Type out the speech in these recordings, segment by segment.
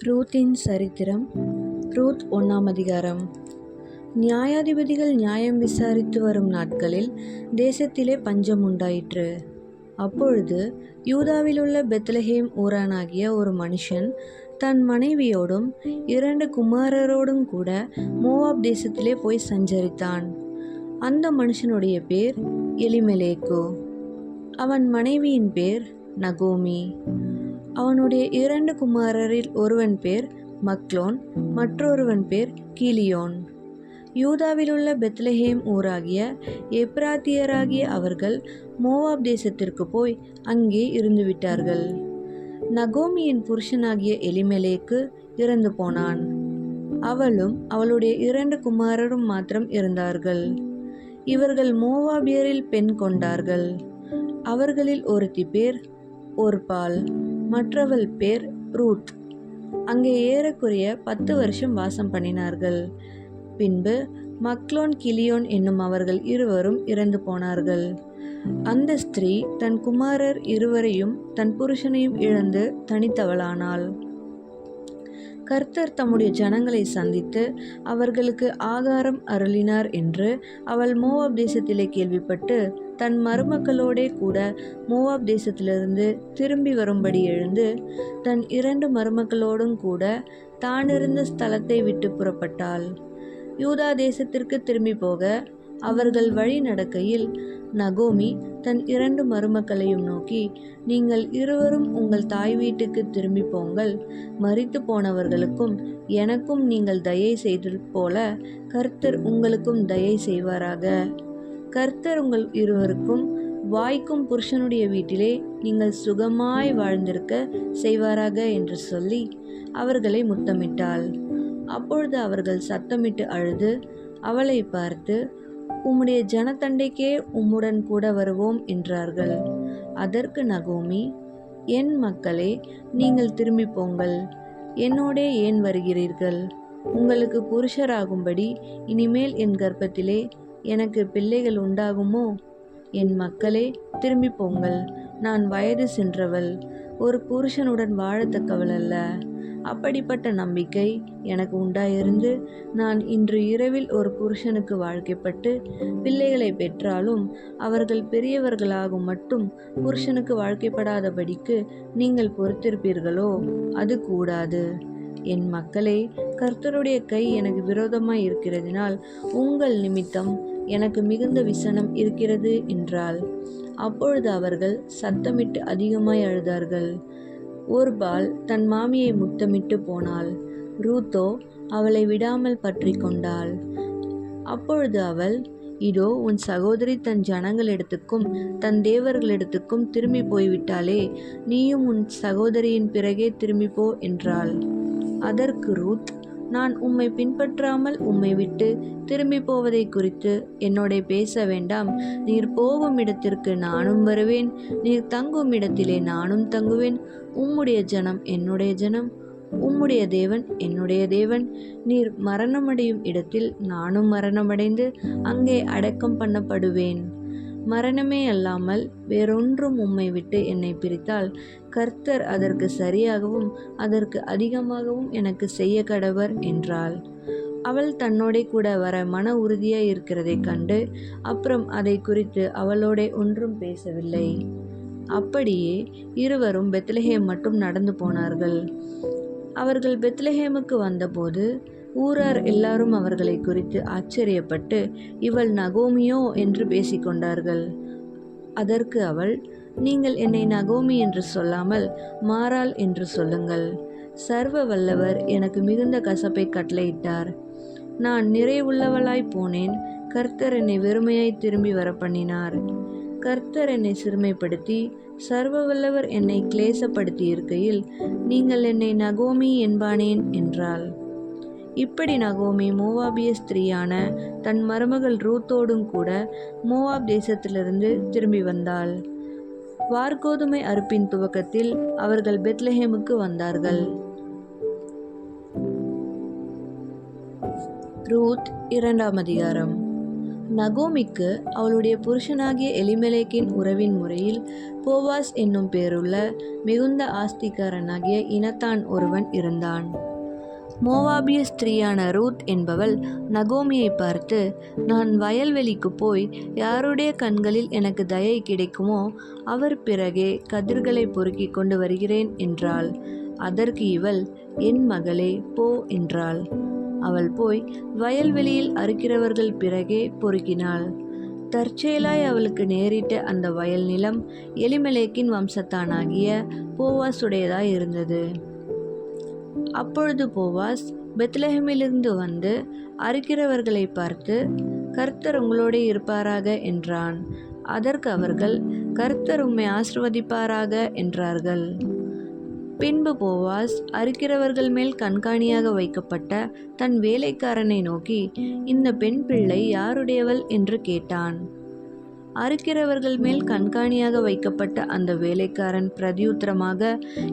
ரூத்தின் சரித்திரம். ரூத் 1ஆம் அதிகாரம். நியாயாதிபதிகள் நியாயம் விசாரித்து வரும் நாட்களில் தேசத்திலே பஞ்சம் உண்டாயிற்று. அப்பொழுது யூதாவிலுள்ள பெத்லெகேம் ஊரானாகிய ஒரு மனுஷன் தன் மனைவியோடும் 2 குமாரரோடும் கூட மோவாப் தேசத்திலே போய் சஞ்சரித்தான். அந்த மனுஷனுடைய பேர் எலிமெலேக்கு. அவன் மனைவியின் பேர் நகோமி. அவனுடைய 2 குமாரரில் ஒருவன் பேர் மக்லோன், மற்றொருவன் பேர் கீலியோன். யூதாவிலுள்ள பெத்லெகேம் ஊராகிய எப்ராத்தியராகிய அவர்கள் மோவாப் தேசத்திற்கு போய் அங்கே இருந்துவிட்டார்கள். நகோமியின் புருஷனாகிய எலிமெலேக்கு இறந்து போனான். அவளும் அவளுடைய 2 குமாரரும் மாத்திரம் இருந்தார்கள். இவர்கள் மோவாபியரில் பெண் கொண்டார்கள். அவர்களில் ஒருத்தி பேர் ஒர்பாள், மற்றவள் பேர் ரூத். அங்கே ஏறக்குறைய 10 வருஷம் வாசம் பண்ணினார்கள். பின்பு மக்லோன் கிலியோன் என்னும் அவர்கள் இருவரும் இறந்து போனார்கள். அந்த ஸ்திரீ தன் குமாரர் இருவரையும் தன் புருஷனையும் இழந்து தனித்தவளானாள். கர்த்தர் தம்முடைய ஜனங்களை சந்தித்து அவர்களுக்கு ஆகாரம் அருளினார் என்று அவள் மோவாப் தேசத்திலே கேள்விப்பட்டு தன் மருமக்களோடே கூட மோவாப் தேசத்திலிருந்து திரும்பி வரும்படி எழுந்து தன் 2 மருமக்களோடும் கூட தானிருந்த ஸ்தலத்தை விட்டு புறப்பட்டாள். யூதா தேசத்திற்கு திரும்பி போக அவர்கள் வழி நடக்கையில் நகோமி தன் 2 மருமக்களையும் நோக்கி, நீங்கள் இருவரும் உங்கள் தாய் வீட்டுக்கு திரும்பி போங்கள். மரித்து போனவர்களுக்கும் எனக்கும் நீங்கள் தயை செய்தது போல கர்த்தர் உங்களுக்கும் தயை செய்வாராக. கர்த்தர் உங்கள் இருவருக்கும் வாய்க்கும் புருஷனுடைய வீட்டிலே நீங்கள் சுகமாய் வாழ்ந்திருக்க செய்வாராக என்று சொல்லி அவர்களை முத்தமிட்டாள். அப்பொழுது அவர்கள் சத்தமிட்டு அழுது அவளை பார்த்து, உம்முடைய ஜனத்தண்டைக்கே உம்முடன் கூட வருவோம் என்றார்கள். அதற்கு நகோமி, என் மக்களே, நீங்கள் திரும்பி போங்கள். என்னோடே ஏன் வருகிறீர்கள்? உங்களுக்கு புருஷராகும்படி இனிமேல் என் கர்ப்பத்திலே எனக்கு பிள்ளைகள் உண்டாகுமோ? என் மக்களே, திரும்பி போங்கள். நான் வயது சென்றவள், ஒரு புருஷனுடன் வாழத்தக்கவள் அல்ல. அப்படிப்பட்ட நம்பிக்கை எனக்கு உண்டாயிருந்து நான் இன்று இரவில் ஒரு புருஷனுக்கு வாழ்க்கைப்பட்டு பிள்ளைகளை பெற்றாலும் அவர்கள் பெரியவர்களாகும் மட்டும் புருஷனுக்கு வாழ்க்கைப்படாதபடிக்கு நீங்கள் பொறுத்திருப்பீர்களோ? அது கூடாது. என் மக்களே, கர்த்தருடைய கை எனக்கு விரோதமாய் இருக்கிறதினால் உங்கள் நிமித்தம் எனக்கு மிகுந்த விசனம் இருக்கிறது என்றாள். அப்பொழுது அவர்கள் சத்தமிட்டு அதிகமாய் அழுதார்கள். ஒர்பாள் தன் மாமியை முத்தமிட்டு போனாள். ரூத்தோ அவளை விடாமல் பற்றி கொண்டாள். அப்பொழுது அவள், இதோ உன் சகோதரி தன் ஜனங்களிடத்துக்கும் தன் தேவர்களிடத்துக்கும் திரும்பி போய்விட்டாளே, நீயும் உன் சகோதரியின் பிறகே திரும்பி போ என்றாள். அதற்கு ரூத், நான் உம்மை பின்பற்றாமல் உம்மை விட்டு திரும்பி போவதை குறித்து என்னோட பேச வேண்டாம். நீர் போகும் இடத்திற்கு நானும் வருவேன், நீர் தங்கும் இடத்திலே நானும் தங்குவேன். உம்முடைய ஜனம் என்னுடைய ஜனம், உம்முடைய தேவன் என்னுடைய தேவன். நீர் மரணமடையும் இடத்தில் நானும் மரணமடைந்து அங்கே அடக்கம் பண்ணப்படுவேன். மரணமே அல்லாமல் வேறொன்றும் உம்மை விட்டு என்னை பிரித்தால் கர்த்தர் அதற்கு சரியாகவும் அதற்கு அதிகமாகவும் எனக்கு செய்ய கடவர் என்றாள். அவள் தன்னோடே கூட வர மன உறுதியாய் இருக்கிறதை கண்டு அப்புறம் அதை குறித்து அவளோட ஒன்றும் பேசவில்லை. அப்படியே இருவரும் பெத்லெகேம் மட்டும் நடந்து போனார்கள். அவர்கள் பெத்லெகேமுக்கு வந்தபோது ஊரார் எல்லாரும் அவர்களை குறித்து ஆச்சரியப்பட்டு, இவள் நகோமியோ என்று பேசிக்கொண்டார்கள். அதற்கு அவள், நீங்கள் என்னை நகோமி என்று சொல்லாமல் மாறாள் என்று சொல்லுங்கள். சர்வ வல்லவர் எனக்கு மிகுந்த கசப்பை கட்டளையிட்டார். நான் நிறைவுள்ளவளாய் போனேன். கர்த்தர் என்னை வெறுமையாய் திரும்பி வர பண்ணினார். கர்த்தர் என்னை சிறுமைப்படுத்தி சர்வ வல்லவர் என்னை கிளேசப்படுத்தி இருக்கையில் நீங்கள் என்னை நகோமி என்பானேன் என்றாள். இப்படி நகோமி மோவாபிய ஸ்திரீயான தன் மருமகள் ரூத்தோடும் கூட மோவாப் தேசத்திலிருந்து திரும்பி வந்தாள். வார்கோதுமை அறுப்பின் துவக்கத்தில் அவர்கள் பெத்லெகேமுக்கு வந்தார்கள். ரூத் 2ஆம் அதிகாரம். நகோமிக்கு அவளுடைய புருஷனாகிய எலிமெலேக்கின் உறவின் முறையில் போவாஸ் என்னும் பேருள்ள மிகுந்த ஆஸ்திக்காரனாகிய இனத்தான் ஒருவன் இருந்தான். மோவாபிய ஸ்திரீயான ரூத் என்பவள் நகோமியை பார்த்து, நான் வயல்வெளிக்கு போய் யாருடைய கண்களில் எனக்கு தயை கிடைக்குமோ அவர் பிறகே கதிர்களை பொறுக்கி கொண்டு வருகிறேன் என்றாள். அதற்கு இவள், என் மகளே, போ என்றாள். அவள் போய் வயல்வெளியில் அறுக்கிறவர்கள் பிறகே பொறுக்கினாள். தற்செயலாய் அவளுக்கு நேரிட்ட அந்த வயல் நிலம் எலிமெலேக்கின் வம்சத்தானாகிய போவாசுடையதாய் இருந்தது. அப்பொழுது போவாஸ் பெத்லெஹேமிலிருந்து வந்து அறுக்கிறவர்களை பார்த்து, கர்த்தர் உங்களோடே இருப்பாராக என்றான். அதற்கு அவர்கள், கர்த்தர் உம்மை ஆசீர்வதிப்பாராக என்றார்கள். பின்பு போவாஸ் அறுக்கிறவர்கள் மேல் கண்காணியாக வைக்கப்பட்ட தன் வேலைக்காரனை நோக்கி, இந்த பெண் பிள்ளை யாருடையவள் என்று கேட்டான். அறுக்கிறவர்கள் மேல் கண்காணியாக வைக்கப்பட்ட அந்த வேலைக்காரன் பிரதியுத்தரமாக,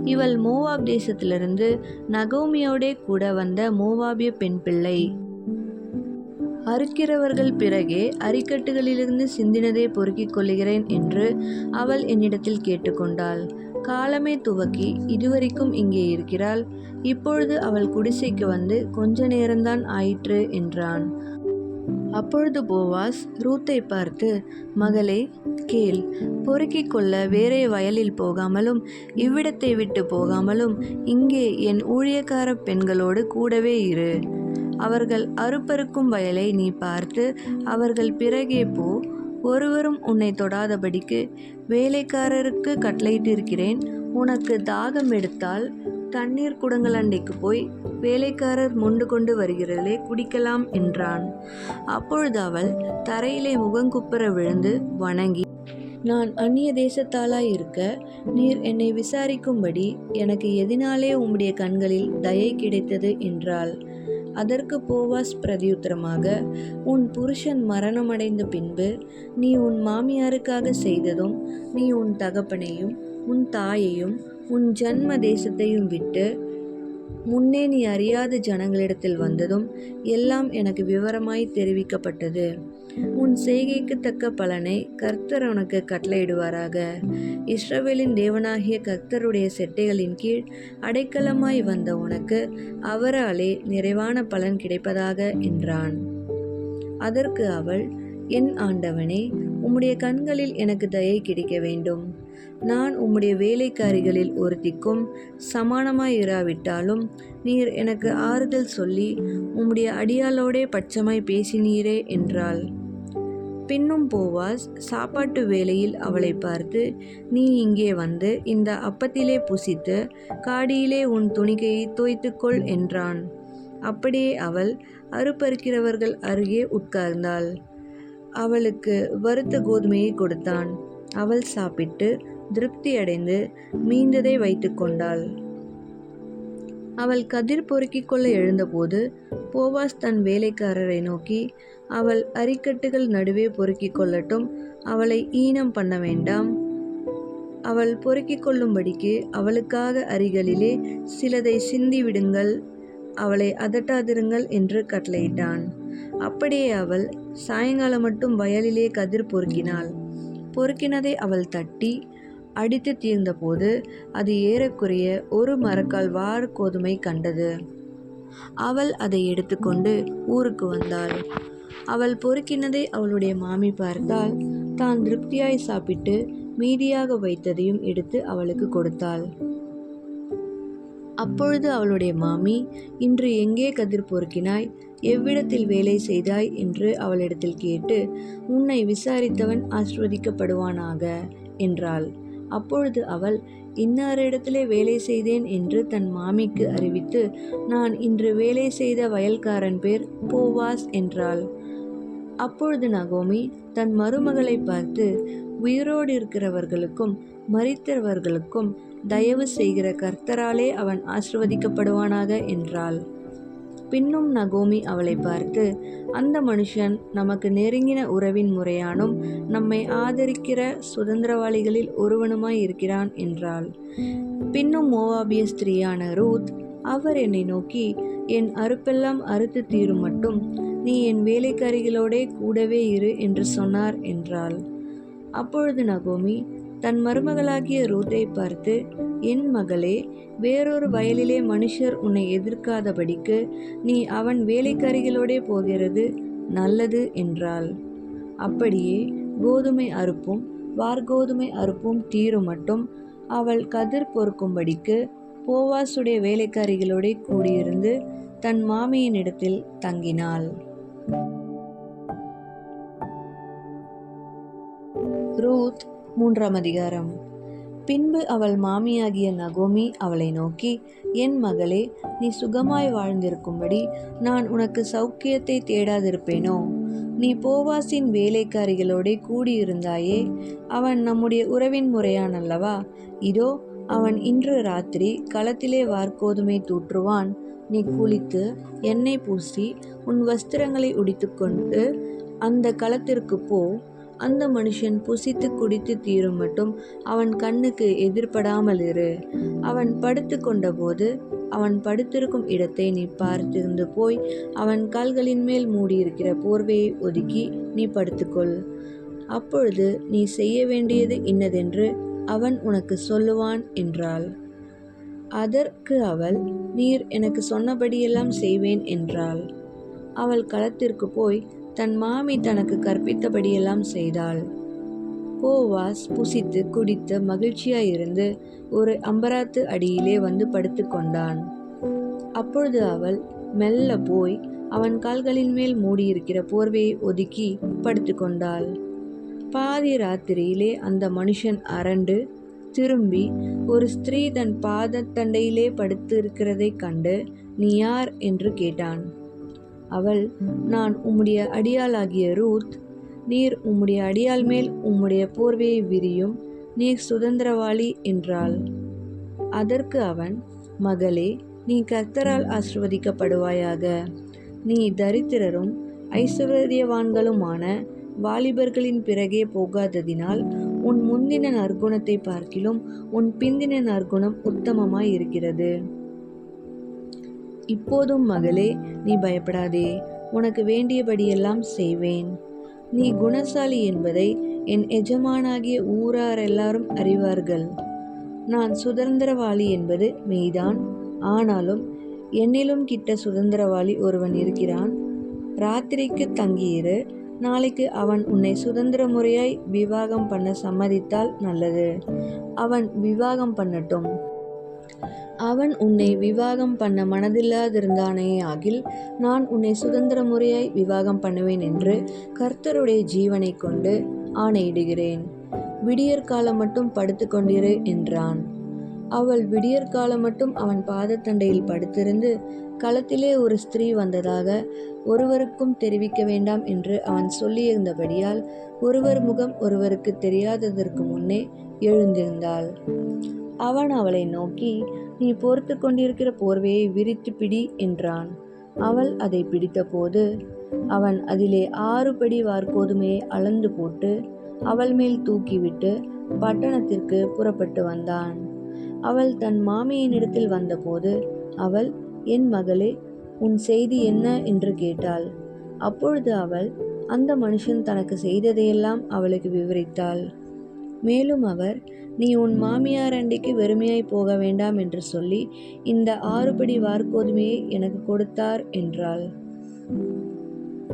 இவள் மோவாப் தேசத்திலிருந்து நகோமியோடே கூட வந்த மோவாபிய பெண் பிள்ளை. அறுக்கிறவர்கள் பிறகே அரிக்கட்டுகளிலிருந்து சிந்தினதை பொறுக்கிக் கொள்கிறேன் என்று அவள் என்னிடத்தில் கேட்டுக்கொண்டாள். காலமே துவக்கி இதுவரைக்கும் இங்கே இருக்கிறாள். இப்பொழுது அவள் குடிசைக்கு வந்து கொஞ்ச நேரம்தான் ஆயிற்று என்றான். அப்பொழுது போவாஸ் ரூத்தை பார்த்து, மகளே, கேள், பொறுக்கிக் கொள்ள வேறே வயலில் போகாமலும் இவ்விடத்தை விட்டு போகாமலும் இங்கே என் ஊழியக்கார பெண்களோடு கூடவே இரு. அவர்கள் அறுப்பறுக்கும் வயலை நீ பார்த்து அவர்கள் பிறகே போ. ஒருவரும் உன்னை தொடாதபடிக்கு வேலைக்காரருக்கு கட்டளையிட்டிருக்கிறேன். உனக்கு தாகம் எடுத்தால் தண்ணீர் குடங்கள் அண்டைக்கு போய் வேலைக்காரர் மொண்டு கொண்டு வருகிறதிலே குடிக்கலாம் என்றான். அப்பொழுது அவள் தரையிலே முகங்குப்புற விழுந்து வணங்கி, நான் அந்நிய தேசத்தாளாய் இருக்க நீர் என்னை விசாரிக்கும்படி எனக்கு எதினாலே உம்முடைய கண்களில் தயை கிடைத்தது என்றாள். அதற்கு போவாஸ் பிரதியுத்தரமாக, உன் புருஷன் மரணமடைந்த பின்பு நீ உன் மாமியாருக்காக செய்ததும், நீ உன் தகப்பனையும் உன் தாயையும் உன் ஜன்ம தேசத்தையும் விட்டு முன்னே நீ அறியாத ஜனங்களிடத்தில் வந்ததும் எல்லாம் எனக்கு விவரமாய் தெரிவிக்கப்பட்டது. உன் செய்கைக்கு தக்க பலனை கர்த்தர் உனக்கு கட்டளையிடுவாராக. இஸ்ரவேலின் தேவனாகிய கர்த்தருடைய செட்டைகளின் கீழ் அடைக்கலமாய் வந்த உனக்கு அவராலே நிறைவான பலன் கிடைப்பதாக என்றான். அதற்கு அவள், என் ஆண்டவனே, உம்முடைய கண்களில் எனக்கு தயை கிடைக்க வேண்டும். நான் உம்முடைய வேலைக்காரிகளில் ஒருத்திக்கும் சமானமாய் இராவிட்டாலும் நீர் எனக்கு ஆறுதல் சொல்லி உம்முடைய அடியாளோடே பட்சமாய் பேசினீரே என்றாள். பின்னும் போவாஸ் சாப்பாட்டு வேளையில் அவளை பார்த்து, நீ இங்கே வந்து இந்த அப்பத்திலே புசித்து காடியிலே உன் துணிக்கையை தோய்த்துக்கொள் என்றான். அப்படியே அவள் அறுப்பறுக்கிறவர்கள் அருகே உட்கார்ந்தாள். அவளுக்கு வறுத்த கோதுமையை கொடுத்தான். அவள் சாப்பிட்டு திருப்தி அடைந்து மீந்ததை வைத்து கொண்டாள். அவள் கதிர் பொறுக்கிக் கொள்ள எழுந்தபோது போவாஸ் தன் வேலைக்காரரை நோக்கி, அவள் அரிக்கட்டுகள் நடுவே பொறுக்கிக் கொள்ளட்டும், அவளை ஈனம் பண்ண வேண்டாம். அவள் பொறுக்கிக் கொள்ளும்படிக்கு அவளுக்காக அரிகளிலே சிலதை சிந்தி விடுங்கள், அவளை அதட்டாதிருங்கள் என்று கட்டளையிட்டான். அப்படியே அவள் சாயங்காலம் மட்டும் வயலிலே கதிர் பொறுக்கினாள். பொறுக்கினதை அவள் தட்டி அடித்து தீர்ந்தபோது அது ஏறக்குறைய ஒரு மரக்கால் வார் கோதுமை கண்டது. அவள் அதை எடுத்துக்கொண்டு ஊருக்கு வந்தாள். அவள் பொறுக்கினதை அவளுடைய மாமி பார்த்தால், தான் திருப்தியாய் சாப்பிட்டு மீதியாக வைத்ததையும் எடுத்து அவளுக்கு கொடுத்தாள். அப்பொழுது அவளுடைய மாமி, இன்று எங்கே கதிர் பொறுக்கினாய், எவ்விடத்தில் வேலை செய்தாய் என்று அவளிடத்தில் கேட்டு, உன்னை விசாரித்தவன் ஆசீர்வதிக்கப்படுவானாக என்றாள். அப்பொழுது அவள், இன்னாரிடத்திலே வேலை செய்தேன் என்று தன் மாமிக்கு அறிவித்து, நான் இன்று வேலை செய்த வயல்காரன் பேர் போவாஸ் என்றாள். அப்பொழுது நகோமி தன் மருமகளை பார்த்து, உயிரோடு இருக்கிறவர்களுக்கும் மரித்தவர்களுக்கும் தயவு செய்கிற கர்த்தராலே அவன் ஆசீர்வதிக்கப்படுவானாக என்றாள். பின்னும் நகோமி அவளை பார்த்து, அந்த மனுஷன் நமக்கு நெருங்கின உறவின் முறையானும் நம்மை ஆதரிக்கிற சுதந்திரவாளிகளில் ஒருவனுமாய் இருக்கிறான் என்றாள். பின்னும் மோவாபிய ஸ்திரீயான ரூத், அவர் என்னை நோக்கி, என் அறுப்பெல்லாம் அறுத்து தீரும் மட்டும் நீ என் வேலைக்காரிகளோடே கூடவே இரு என்று சொன்னார் என்றாள். அப்பொழுது நகோமி தன் மருமகளாகிய ரூத்தை பார்த்து, என் மகளே, வேறொரு வயலிலே மனுஷர் உன்னை எதிர்க்காதபடிக்கு நீ அவன் வேலைக்காரிகளோடே போகிறது நல்லது என்றாள். அப்படியே கோதுமை அறுப்பும் வார்கோதுமை அறுப்பும் தீரும் மட்டும் அவள் கதிர் பொறுக்கும்படிக்கு போவாசுடைய வேலைக்காரிகளோடே கூடியிருந்து தன் மாமியினிடத்தில் தங்கினாள். ரூத் 3ஆம் அதிகாரம். பின்பு அவள் மாமியாகிய நகோமி அவளை நோக்கி, என் மகளே, நீ சுகமாய் வாழ்ந்திருக்கும்படி நான் உனக்கு சௌக்கியத்தை தேடாதிருப்பேனோ? நீ போவாசின் வேலைக்காரிகளோடே கூடியிருந்தாயே, அவன் நம்முடைய உறவின் முறையான் அல்லவா? இதோ அவன் இன்று ராத்திரி களத்திலே வார்கோதுமை தூற்றுவான். நீ குளித்து எண்ணெய் பூசி உன் வஸ்திரங்களை உடித்துக்கொண்டு அந்த களத்திற்கு போ. அந்த மனுஷன் புசித்து குடித்து தீரும் மட்டும் அவன் கண்ணுக்கு எதிர்படாமல் இரு. அவன் படுத்து கொண்டபோது அவன் படுத்திருக்கும் இடத்தை நீ பார்த்திருந்து போய் அவன் கால்களின் மேல் மூடியிருக்கிற போர்வையை ஒதுக்கி நீ படுத்துக்கொள். அப்பொழுது நீ செய்ய வேண்டியது இன்னதென்று அவன் உனக்கு சொல்லுவான் என்றாள். அதற்கு அவள், நீர் எனக்கு சொன்னபடியெல்லாம் செய்வேன் என்றாள். அவள் களத்திற்கு போய் தன் மாமி தனக்கு கற்பித்தபடியெல்லாம் செய்தாள். போவாஸ் புசித்து குடித்து மகிழ்ச்சியாயிருந்து ஒரு அம்பராத்து அடியிலே வந்து படுத்து கொண்டான். அப்பொழுது அவள் மெல்ல போய் அவன் கால்களின் மேல் மூடியிருக்கிற போர்வையை ஒதுக்கி படுத்து கொண்டாள். பாதி ராத்திரியிலே அந்த மனுஷன் அரண்டு திரும்பி ஒரு ஸ்திரீ தன் பாதத்தண்டையிலே படுத்து இருக்கிறதை கண்டு, நீ யார் என்று கேட்டான். அவள், நான் உம்முடைய அடியாளாகிய ரூத். நீர் உம்முடைய அடியாள் மேல் உம்முடைய போர்வையை விரியும், நீர் சுதந்திரவாளி என்றாள். அதற்கு அவன், மகளே, நீ கர்த்தரால் ஆசீர்வதிக்கப்படுவாயாக. நீ தரித்திரரும் ஐஸ்வர்யவான்களுமான வாலிபர்களின் பிறகே போகாததினால் உன் முந்தின நற்குணத்தை பார்க்கிலும் உன் பிந்தின நற்குணம் உத்தமமாய் இருக்கிறது. இப்போதும் மகளே, நீ பயப்படாதே, உனக்கு வேண்டியபடியெல்லாம் செய்வேன். நீ குணசாலி என்பதை என் எஜமானாகிய ஊரார் எல்லாரும் அறிவார்கள். நான் சுதந்திரவாளி என்பது மெய்தான். ஆனாலும் என்னிலும் கிட்ட சுதந்திரவாளி ஒருவன் இருக்கிறான். ராத்திரிக்கு தங்கியிரு. நாளைக்கு அவன் உன்னை சுதந்திர முறையாய் விவாகம் பண்ண சம்மதித்தால் நல்லது. அவன் விவாகம் பண்ணட்டும். அவன் உன்னை விவாகம் பண்ண மனதில்லாதிருந்தானே ஆகில் நான் உன்னை சுதந்திர முறையாய் விவாகம் பண்ணுவேன் என்று கர்த்தருடைய ஜீவனை கொண்டு ஆணையிடுகிறேன். விடியற்காலம் மட்டும் படுத்து கொண்டிரு என்றான். அவள் விடியற்காலம் மட்டும் அவன் பாதத்தண்டையில் படுத்திருந்து, களத்திலே ஒரு ஸ்திரீ வந்ததாக ஒருவருக்கும் தெரிவிக்க வேண்டாம் என்று அவன் சொல்லியிருந்தபடியால் ஒருவர் முகம் ஒருவருக்கு தெரியாததற்கு முன்னே எழுந்திருந்தாள். அவன் அவளை நோக்கி, நீ பொறுத்து கொண்டிருக்கிற போர்வையை விரித்து பிடி என்றான். அவள் அதை பிடித்தபோது அவன் அதிலே 6 படி வார்கோதுமையை அளந்து போட்டு அவள் மேல் தூக்கிவிட்டு பட்டணத்திற்கு புறப்பட்டு வந்தான். அவள் தன் மாமியினிடத்தில் வந்தபோது அவள், என் மகளே, உன் செய்தி என்ன என்று கேட்டாள். அப்பொழுது அவள் அந்த மனுஷன் தனக்கு செய்ததையெல்லாம் அவளுக்கு விவரித்தாள். மேலும் அவர், நீ உன் மாமியார் அண்டைக்கு வெறுமையாய் போக வேண்டாம் என்று சொல்லி இந்த 6 படி வார்கோதுமையை எனக்கு கொடுத்தார் என்றாள்.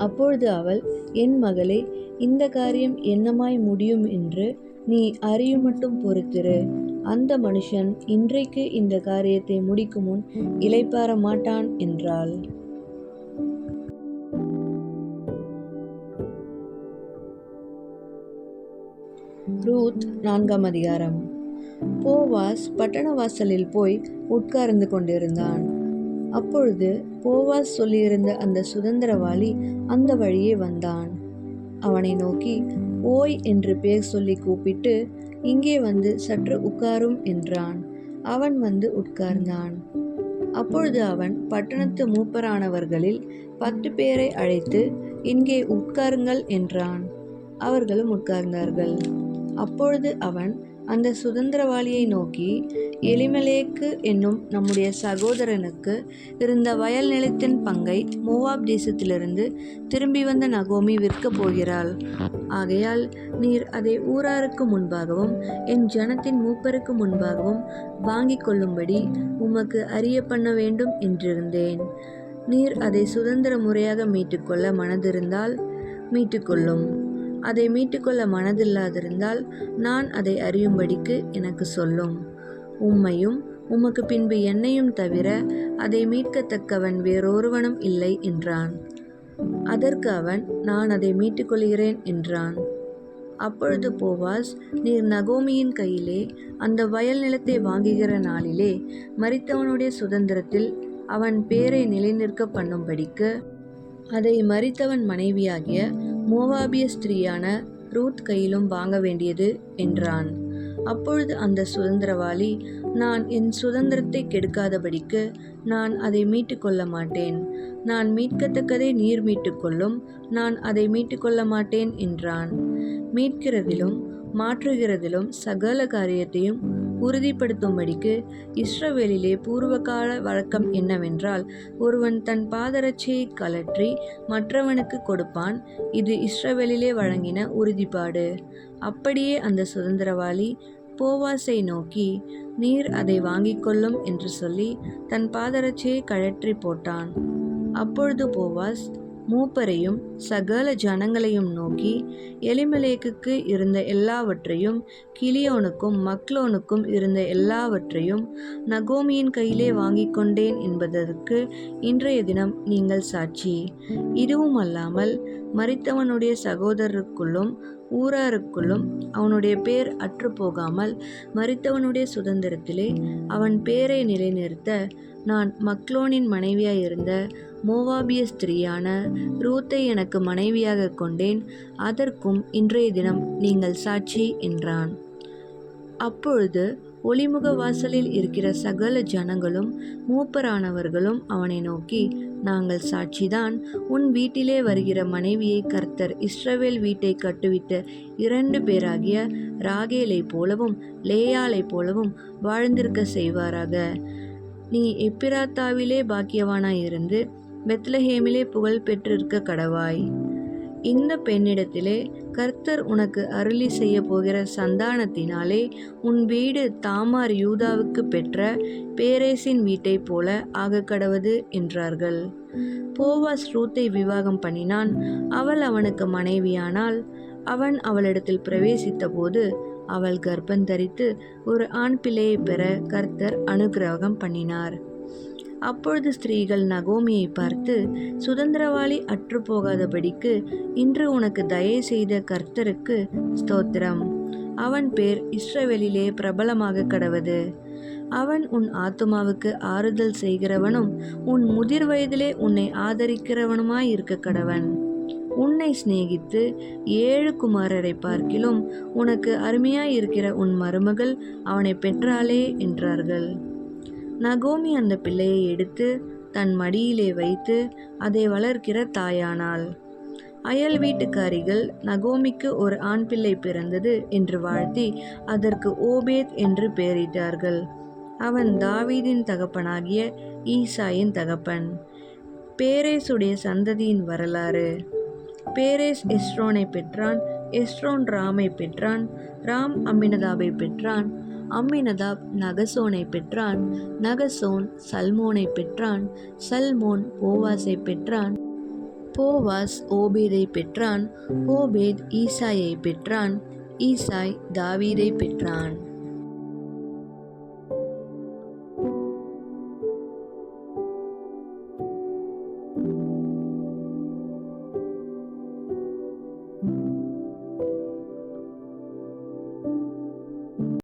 அப்பொழுது அவள், என் மகளே, இந்த காரியம் என்னமாய் முடியும் என்று நீ அறியும் மட்டும் பொறுத்திரு. அந்த மனுஷன் இன்றைக்கு இந்த காரியத்தை முடிக்கும் முன் இளைப்பாற மாட்டான் என்றாள். ரூத் 4ஆம் அதிகாரம். போவாஸ் பட்டண வாசலில் போய் உட்கார்ந்து கொண்டிருந்தான். அப்பொழுது போவாஸ் சொல்லியிருந்த அந்த சுதந்திரவாளி அந்த வழியே வந்தான். அவனை நோக்கி, ஓய் என்று பேர் சொல்லி கூப்பிட்டு, இங்கே வந்து சற்று உட்காரும் என்றான். அவன் வந்து உட்கார்ந்தான். அப்பொழுது அவன் பட்டணத்து மூப்பரானவர்களில் 10 பேரை அழைத்து, இங்கே உட்காருங்கள் என்றான். அவர்களும் உட்கார்ந்தார்கள். அப்பொழுது அவன் அந்த சுதந்திரவாளியை நோக்கி, எலிமெலேக்கு என்னும் நம்முடைய சகோதரனுக்கு இருந்த வயல் நிலத்தின் பங்கை மோவாப் தேசத்திலிருந்து திரும்பி வந்த நகோமி விற்கப் போகிறாள். ஆகையால் நீர் அதை ஊராருக்கு முன்பாகவும் என் ஜனத்தின் மூப்பருக்கு முன்பாகவும் வாங்கிக் கொள்ளும்படி உமக்கு அறிய பண்ண வேண்டும் என்றிருந்தேன். நீர் அதை சுதந்திர முறையாக மீட்டுக்கொள்ள மனதிருந்தால் மீட்டுக்கொள்ளும். அதை மீட்டுக்கொள்ள மனதில்லாதிருந்தால் நான் அதை அறியும்படிக்கு எனக்கு சொல்லும். உம்மையும் உமக்கு பின்பு என்னையும் தவிர அதை மீட்கத்தக்கவன் வேறொருவனும் இல்லை என்றான். அதற்கு அவன், நான் அதை மீட்டுக்கொள்கிறேன் என்றான். அப்பொழுது போவாஸ், நீர் நகோமியின் கையிலே அந்த வயல் நிலத்தை வாங்குகிற நாளிலே மரித்தவனுடைய சுதந்திரத்தில் அவன் பேரை நிலைநிற்க பண்ணும்படிக்கு அதை மரித்தவன் மனைவியாகிய மோவாபிய ஸ்திரீயான ரூத் கையிலும் வாங்க வேண்டியது என்றான். அப்பொழுது அந்த சுதந்திரவாளி, நான் என் சுதந்திரத்தை கெடுக்காதபடிக்கு நான் அதை மீட்டுக்கொள்ள மாட்டேன். நான் மீட்கத்தக்கதை நீர் மீட்டுக்கொள்ளும், நான் அதை மீட்டுக்கொள்ள மாட்டேன் என்றான். மீட்கிறதிலும் மாற்றுகிறதிலும் சகல காரியத்தையும் உறுதிப்படுத்தும்படிக்கு இஸ்ரவேலிலே பூர்வகால வழக்கம் என்னவென்றால், ஒருவன் தன் பாதரட்சியை கழற்றி மற்றவனுக்கு கொடுப்பான். இது இஸ்ரவேலிலே வழங்கின உறுதிப்பாடு. அப்படியே அந்த சுதந்திரவாளி போவாசை நோக்கி, நீர் அதை வாங்கிக் கொள்ளும் என்று சொல்லி தன் பாதரட்சியை கழற்றி போட்டான். அப்பொழுது போவாஸ் மூப்பரையும் சகல ஜனங்களையும் நோக்கி, எலிமெலேக்குக்கு இருந்த எல்லாவற்றையும் கிலியோனுக்கும் மக்லோனுக்கும் இருந்த எல்லாவற்றையும் நகோமியின் கையிலே வாங்கிக் கொண்டேன் என்பதற்கு இன்றைய தினம் நீங்கள் சாட்சி. இதுவும் அல்லாமல் மரித்தவனுடைய சகோதரருக்குள்ளும் ஊராருக்குள்ளும் அவனுடைய பேர் அற்று போகாமல் மரித்தவனுடைய சுதந்திரத்திலே அவன் பேரை நிலைநிறுத்த நான் மக்லோனின் மனைவியாயிருந்த மோவாபிய ஸ்திரீயான ரூத்தை எனக்கு மனைவியாக கொண்டேன். அதற்கும் இன்றைய தினம் நீங்கள் சாட்சி என்றான். அப்பொழுது ஒளிமுக வாசலில் இருக்கிற சகல ஜனங்களும் மூப்பரானவர்களும் அவனை நோக்கி, நாங்கள் சாட்சிதான். உன் வீட்டிலே வருகிற மனைவியை கர்த்தர் இஸ்ரவேல் வீட்டை கட்டுவித்த 2 பேராகிய ராகேலை போலவும் லேயாளை போலவும் வாழ்ந்திருக்க செய்வாராக. நீ எப்பிராத்தாவிலே பாக்கியவானாயிருந்து பெத்லஹேமிலே புகழ் பெற்றிருக்க கடவாய். இந்த பெண்ணிடத்திலே கர்த்தர் உனக்கு அருளி செய்ய போகிற சந்தானத்தினாலே உன் வீடு தாமார் யூதாவுக்கு பெற்ற பேரேசின் வீட்டைப் போல ஆகக்கடவது என்றார்கள். போவாஸ் ரூத்தை விவாகம் பண்ணினான். அவள் அவனுக்கு மனைவியானால். அவன் அவளிடத்தில் பிரவேசித்த போது அவள் கர்ப்பந்தரித்து ஒரு ஆண் பிள்ளையை பெற கர்த்தர் அனுக்கிரகம் பண்ணினார். அப்பொழுது ஸ்திரீகள் நகோமியை பார்த்து, சுதந்திரவாளி அற்று போகாதபடிக்கு இன்று உனக்கு தயை செய்த கர்த்தருக்கு ஸ்தோத்திரம். அவன் பேர் இஸ்ரவேலிலே பிரபலமாக கடவது. அவன் உன் ஆத்துமாவுக்கு ஆறுதல் செய்கிறவனும் உன் முதிர் வயதிலே உன்னை ஆதரிக்கிறவனுமாயிருக்க கடவன். உன்னை சிநேகித்து 7 குமாரரை பார்க்கிலும் உனக்கு அருமையாயிருக்கிற உன் மருமகள் அவனை பெற்றாளே என்றார்கள். நகோமி அந்த பிள்ளையை எடுத்து தன் மடியிலே வைத்து அதை வளர்க்கிற தாயானாள். அயல் வீட்டுக்காரிகள் நகோமிக்கு ஒரு ஆண் பிள்ளை பிறந்தது என்று வாழ்த்தி அதற்கு ஓபேத் என்று பெயரிட்டார்கள். அவன் தாவீதின் தகப்பனாகிய ஈசாயின் தகப்பன். பேரேசுடைய சந்ததியின் வரலாறு. பேரேஸ் எஸ்ரோனை பெற்றான். எஸ்ரோன் ராமை பெற்றான். ராம் அம்மினதாபை பெற்றான். அம்மினதாப் நகசோனை பெற்றான். நகசோன் சல்மோனை பெற்றான். சல்மோன் போவாசை பெற்றான். போவாஸ் ஓபேதை பெற்றான். ஓபேத் ஈசாயை பெற்றான். ஈசாய் தாவீதை பெற்றான்.